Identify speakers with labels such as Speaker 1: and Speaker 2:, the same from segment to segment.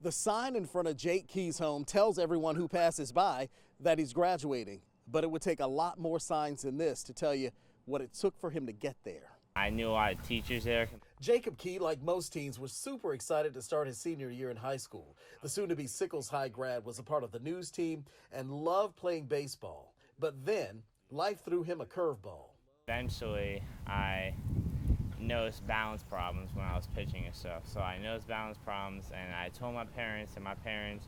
Speaker 1: The sign in front of Jake Key's home tells everyone who passes by that he's graduating, but it would take a lot more signs than this to tell you what it took for him to get there.
Speaker 2: I knew a lot of teachers there.
Speaker 1: Jacob Key, like most teens, was super excited to start his senior year in high school. The soon-to-be Sickles High grad was a part of the news team and loved playing baseball. But then, life threw him a curveball.
Speaker 2: Eventually, I noticed balance problems when I was pitching and stuff. So I noticed balance problems, and I told my parents, and my parents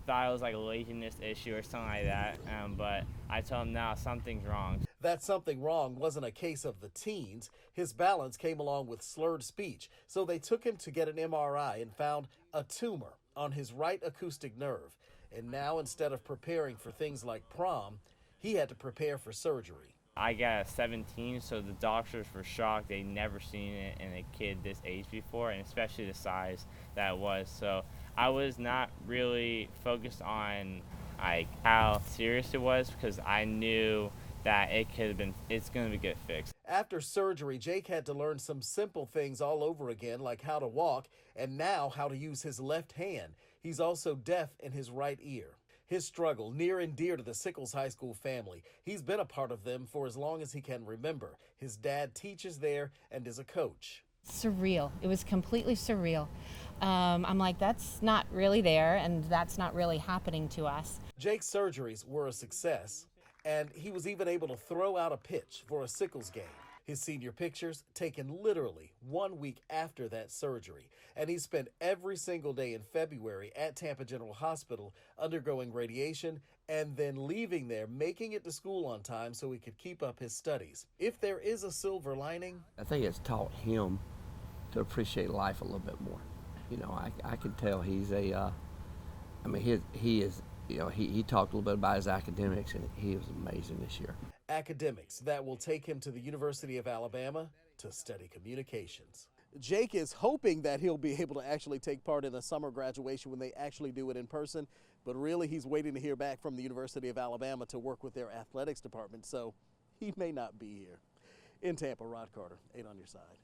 Speaker 2: thought it was like a laziness issue or something like that. But I told them, no, something's wrong.
Speaker 1: That something wrong wasn't a case of the teens. His balance came along with slurred speech, so they took him to get an MRI and found a tumor on his right acoustic nerve. And now, instead of preparing for things like prom, he had to prepare for surgery.
Speaker 2: I got a 17, so the doctors were shocked. They'd never seen it in a kid this age before, and especially the size that it was. So I was not really focused on like how serious it was, because I knew that it's going to get fixed.
Speaker 1: After surgery, Jake had to learn some simple things all over again, like how to walk, and now how to use his left hand. He's also deaf in his right ear. His struggle, near and dear to the Sickles High School family. He's been a part of them for as long as he can remember. His dad teaches there and is a coach.
Speaker 3: Surreal. It was completely surreal. I'm like, that's not really there, and that's not really happening to us.
Speaker 1: Jake's surgeries were a success, and he was even able to throw out a pitch for a Sickles game. His senior pictures taken literally 1 week after that surgery, and he spent every single day in February at Tampa General Hospital undergoing radiation and then leaving there, making it to school on time so he could keep up his studies. If there is a silver lining,
Speaker 4: I think it's taught him to appreciate life a little bit more. You know, I can tell he's he talked a little bit about his academics, and he was amazing this year.
Speaker 1: Academics that will take him to the University of Alabama to study communications. Jake is hoping that he'll be able to actually take part in a summer graduation when they actually do it in person, but really he's waiting to hear back from the University of Alabama to work with their athletics department, so he may not be here. In Tampa, Rod Carter, 8 on your side.